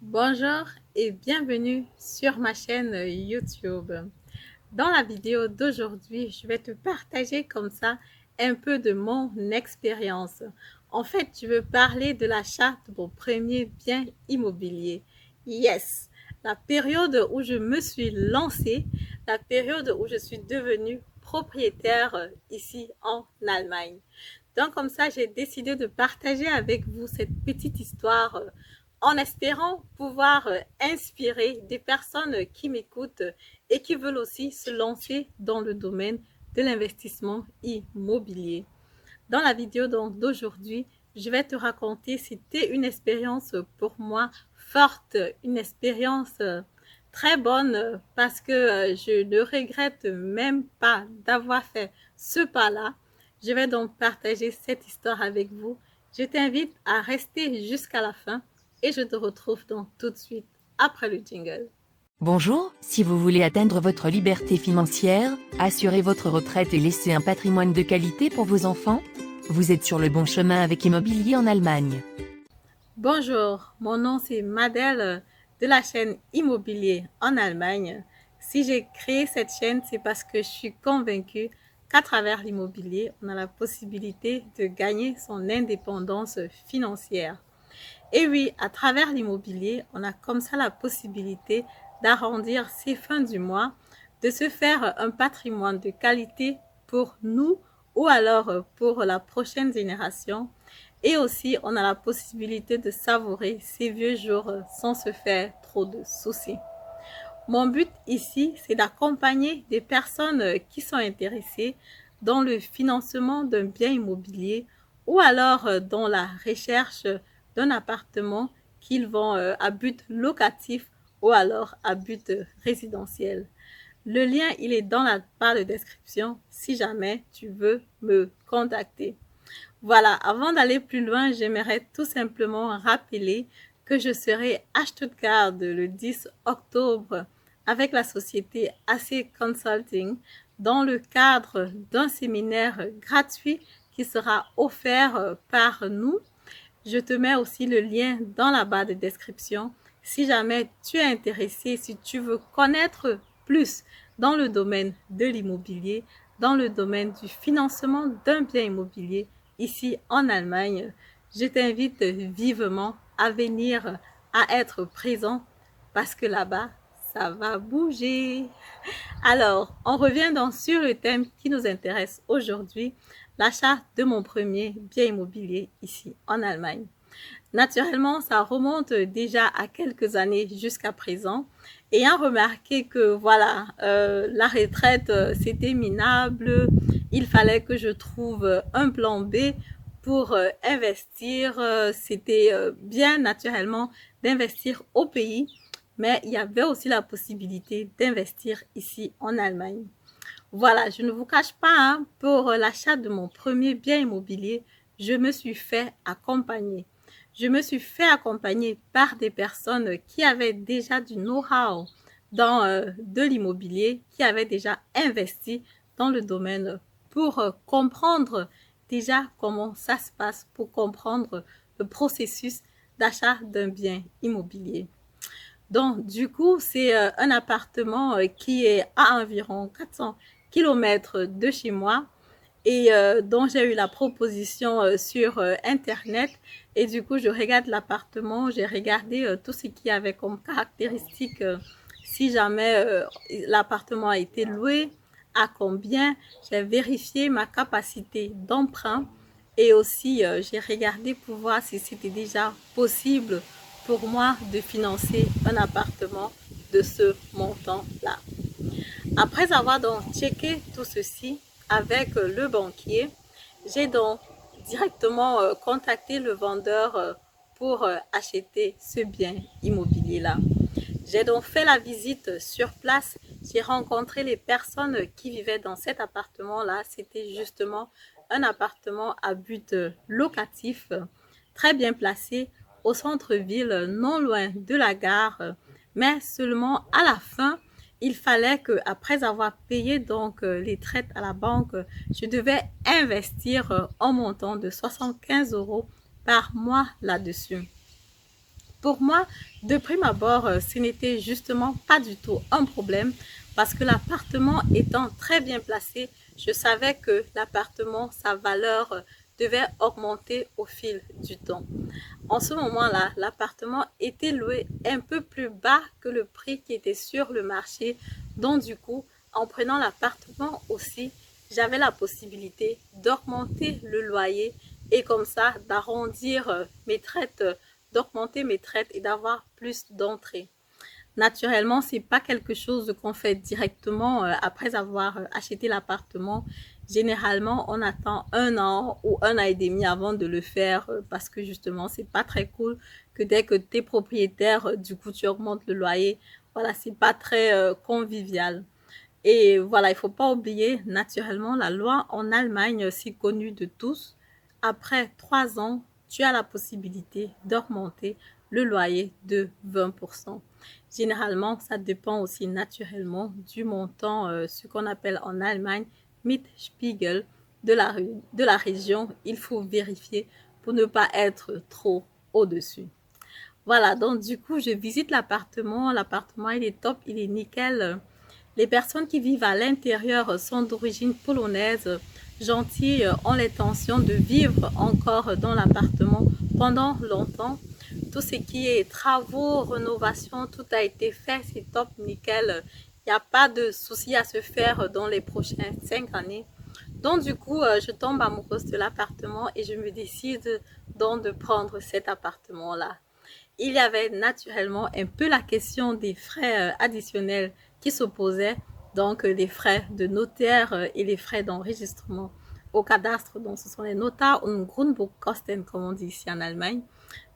Bonjour et bienvenue sur ma chaîne YouTube. Dans la vidéo d'aujourd'hui, je vais te partager comme ça un peu de mon expérience. En fait, je veux parler de l'achat de mon premier bien immobilier. Yes, la période où je me suis lancée, la période où je suis devenue propriétaire ici en Allemagne. Donc comme ça, j'ai décidé de partager avec vous cette petite histoire en espérant pouvoir inspirer des personnes qui m'écoutent et qui veulent aussi se lancer dans le domaine de l'investissement immobilier. Dans la vidéo d'aujourd'hui, je vais te raconter, c'était une expérience pour moi forte, une expérience très bonne parce que je ne regrette même pas d'avoir fait ce pas-là. Je vais donc partager cette histoire avec vous. Je t'invite à rester jusqu'à la fin et je te retrouve donc tout de suite après le jingle. Bonjour, si vous voulez atteindre votre liberté financière, assurer votre retraite et laisser un patrimoine de qualité pour vos enfants, vous êtes sur le bon chemin avec Immobilier en Allemagne. Bonjour, mon nom c'est Madel de la chaîne Immobilier en Allemagne. Si j'ai créé cette chaîne, c'est parce que je suis convaincue qu'à travers l'immobilier, on a la possibilité de gagner son indépendance financière. Et oui, à travers l'immobilier, on a comme ça la possibilité d'arrondir ses fins du mois, de se faire un patrimoine de qualité pour nous ou alors pour la prochaine génération. Et aussi, on a la possibilité de savourer ces vieux jours sans se faire trop de soucis. Mon but ici, c'est d'accompagner des personnes qui sont intéressées dans le financement d'un bien immobilier ou alors dans la recherche d'un appartement qu'ils vont à but locatif ou alors à but résidentiel. Le lien, il est dans la barre de description si jamais tu veux me contacter. Voilà, avant d'aller plus loin, j'aimerais tout simplement rappeler que je serai à Stuttgart le 10 octobre avec la société AC Consulting dans le cadre d'un séminaire gratuit qui sera offert par nous. Je te mets aussi le lien dans la barre de description si jamais tu es intéressé, si tu veux connaître plus dans le domaine de l'immobilier, dans le domaine du financement d'un bien immobilier ici en Allemagne. Je t'invite vivement à venir, à être présent parce que là-bas, ça va bouger. Alors, on revient donc sur le thème qui nous intéresse aujourd'hui, l'achat de mon premier bien immobilier ici en Allemagne. Naturellement, ça remonte déjà à quelques années jusqu'à présent. Ayant remarqué que voilà, la retraite, c'était minable, il fallait que je trouve un plan B pour investir. C'était bien naturellement d'investir au pays, mais il y avait aussi la possibilité d'investir ici en Allemagne. Voilà, je ne vous cache pas, hein, pour l'achat de mon premier bien immobilier, je me suis fait accompagner. Je me suis fait accompagner par des personnes qui avaient déjà du know-how dans de l'immobilier, qui avaient déjà investi dans le domaine pour comprendre déjà comment ça se passe, pour comprendre le processus d'achat d'un bien immobilier. Donc, du coup, c'est un appartement qui est à environ 400 kilomètres de chez moi et dont j'ai eu la proposition sur Internet. Et du coup, je regarde l'appartement, j'ai regardé tout ce qu'il y avait comme caractéristiques, si jamais l'appartement a été loué, à combien. J'ai vérifié ma capacité d'emprunt et aussi j'ai regardé pour voir si c'était déjà possible pour moi de financer un appartement de ce montant-là. Après avoir donc checké tout ceci avec le banquier, j'ai donc directement contacté le vendeur pour acheter ce bien immobilier-là. J'ai donc fait la visite sur place. J'ai rencontré les personnes qui vivaient dans cet appartement-là. C'était justement un appartement à but locatif, très bien placé au centre-ville, non loin de la gare. Mais seulement à la fin, il fallait que, après avoir payé donc les traites à la banque, je devais investir un montant de 75 € par mois là-dessus. pour moi, de prime abord, ce n'était justement pas du tout un problème parce que l'appartement étant très bien placé, je savais que l'appartement, sa valeur devait augmenter au fil du temps. En ce moment-là, l'appartement était loué un peu plus bas que le prix qui était sur le marché. Donc du coup, en prenant l'appartement aussi, j'avais la possibilité d'augmenter le loyer et comme ça d'arrondir mes traites, d'augmenter mes traites et d'avoir plus d'entrées. Naturellement, c'est pas quelque chose qu'on fait directement après avoir acheté l'appartement. Généralement, on attend 1 an ou 1 an et demi avant de le faire parce que justement, c'est pas très cool que dès que tu es propriétaire, du coup, tu augmentes le loyer. Voilà, c'est pas très convivial. Et voilà, il faut pas oublier, naturellement, la loi en Allemagne, c'est connu de tous. Après 3 ans, tu as la possibilité d'augmenter le loyer de 20%. Généralement, ça dépend aussi naturellement du montant, ce qu'on appelle en Allemagne Mietspiegel de la région. Il faut vérifier pour ne pas être trop au-dessus. Voilà, donc du coup, je visite l'appartement. L'appartement, il est top, il est nickel. Les personnes qui vivent à l'intérieur sont d'origine polonaise, gentilles, ont l'intention de vivre encore dans l'appartement pendant longtemps. Tout ce qui est travaux, rénovation, tout a été fait, c'est top, nickel. Il n'y a pas de souci à se faire dans les prochaines 5 années. Donc du coup, je tombe amoureuse de l'appartement et je me décide donc de prendre cet appartement-là. Il y avait naturellement un peu la question des frais additionnels qui s'opposaient, donc les frais de notaire et les frais d'enregistrement au cadastre. Donc ce sont les notaires und Grundbuchkosten, comme on dit ici en Allemagne.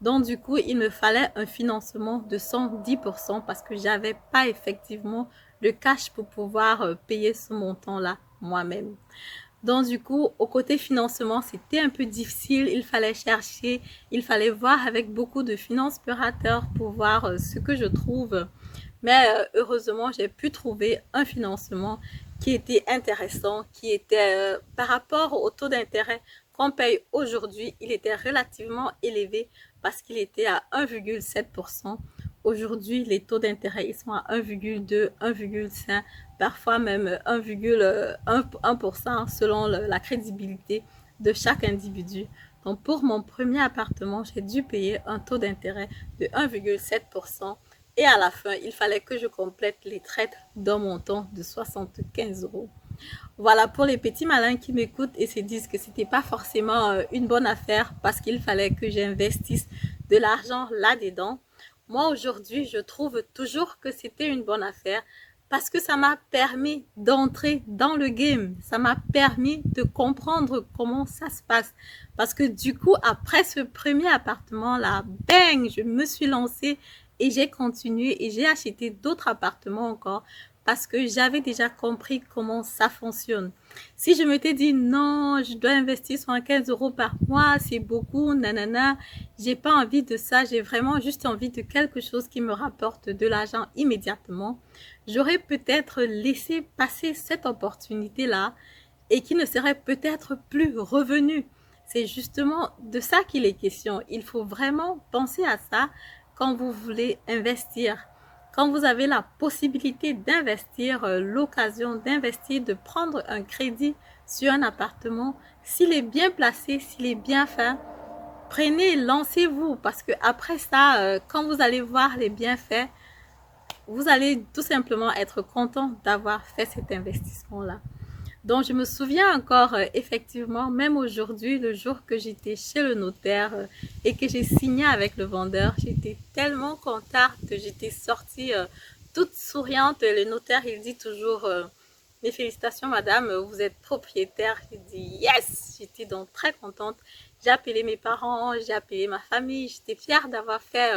Donc du coup, il me fallait un financement de 110% parce que j'avais pas effectivement le cash pour pouvoir payer ce montant-là moi-même. Donc du coup, au côté financement, c'était un peu difficile. Il fallait chercher, il fallait voir avec beaucoup de financiers pour voir ce que je trouve. Mais heureusement, j'ai pu trouver un financement qui était intéressant, qui était par rapport au taux d'intérêt qu'on paye aujourd'hui, il était relativement élevé parce qu'il était à 1,7%. Aujourd'hui, les taux d'intérêt ils sont à 1,2, 1,5, parfois même 1,1% selon la crédibilité de chaque individu. Donc pour mon premier appartement, j'ai dû payer un taux d'intérêt de 1,7%. Et à la fin, il fallait que je complète les traites d'un montant de 75 euros. Voilà pour les petits malins qui m'écoutent et se disent que c'était pas forcément une bonne affaire parce qu'il fallait que j'investisse de l'argent là-dedans. Moi, aujourd'hui, je trouve toujours que c'était une bonne affaire parce que ça m'a permis d'entrer dans le game. Ça m'a permis de comprendre comment ça se passe. Parce que du coup, après ce premier appartement-là, bang, je me suis lancée et j'ai continué et j'ai acheté d'autres appartements encore parce que j'avais déjà compris comment ça fonctionne. Si je m'étais dit non, je dois investir 75 euros par mois, c'est beaucoup, nanana, j'ai pas envie de ça, j'ai vraiment juste envie de quelque chose qui me rapporte de l'argent immédiatement, j'aurais peut-être laissé passer cette opportunité-là et qui ne serait peut-être plus revenue. C'est justement de ça qu'il est question. Il faut vraiment penser à ça quand vous voulez investir. Quand vous avez la possibilité d'investir, l'occasion d'investir, de prendre un crédit sur un appartement, s'il est bien placé, s'il est bien fait, prenez, lancez-vous parce que après ça, quand vous allez voir les bienfaits, vous allez tout simplement être content d'avoir fait cet investissement-là. Donc, je me souviens encore, effectivement, même aujourd'hui, le jour que j'étais chez le notaire et que j'ai signé avec le vendeur, j'étais tellement contente, j'étais sortie toute souriante. Le notaire, il dit toujours, mes félicitations, madame, vous êtes propriétaire. J'ai dit, yes, j'étais donc très contente. J'ai appelé mes parents, j'ai appelé ma famille, j'étais fière d'avoir fait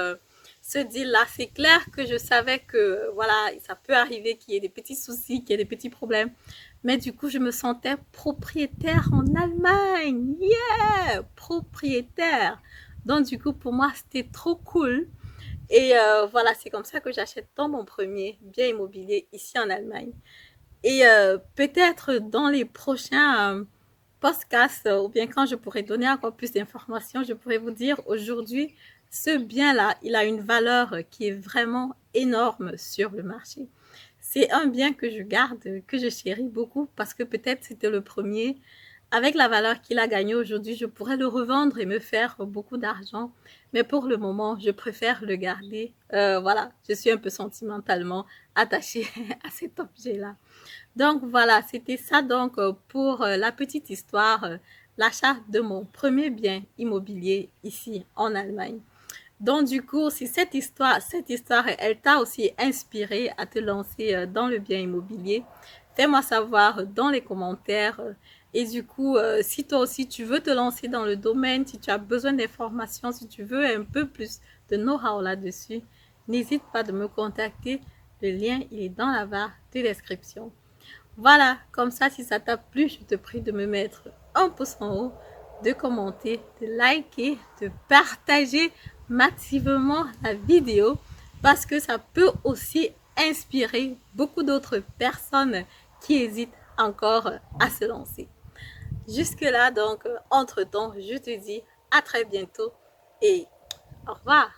ce deal-là. C'est clair que je savais que, voilà, ça peut arriver qu'il y ait des petits soucis, qu'il y ait des petits problèmes. Mais du coup, je me sentais propriétaire en Allemagne. Yeah! Propriétaire. Donc, du coup, pour moi, c'était trop cool. Et voilà, c'est comme ça que j'achète dans mon premier bien immobilier ici en Allemagne. Et peut-être dans les prochains podcasts, ou bien quand je pourrai donner encore plus d'informations, je pourrais vous dire aujourd'hui ce bien-là, il a une valeur qui est vraiment énorme sur le marché. C'est un bien que je garde, que je chéris beaucoup parce que peut-être c'était le premier. Avec la valeur qu'il a gagnée aujourd'hui, je pourrais le revendre et me faire beaucoup d'argent. Mais pour le moment, je préfère le garder. Voilà, je suis un peu sentimentalement attachée à cet objet-là. Donc voilà, c'était ça donc pour la petite histoire, l'achat de mon premier bien immobilier ici en Allemagne. Donc du coup, si cette histoire, elle t'a aussi inspiré à te lancer dans le bien immobilier, fais-moi savoir dans les commentaires. Et du coup, si toi aussi tu veux te lancer dans le domaine, si tu as besoin d'informations, si tu veux un peu plus de know-how là-dessus, n'hésite pas de me contacter. Le lien, il est dans la barre de description. Voilà, comme ça, si ça t'a plu, je te prie de me mettre un pouce en haut, de commenter, de liker, de partager massivement la vidéo parce que ça peut aussi inspirer beaucoup d'autres personnes qui hésitent encore à se lancer. Jusque-là, donc, entre-temps, je te dis à très bientôt et au revoir.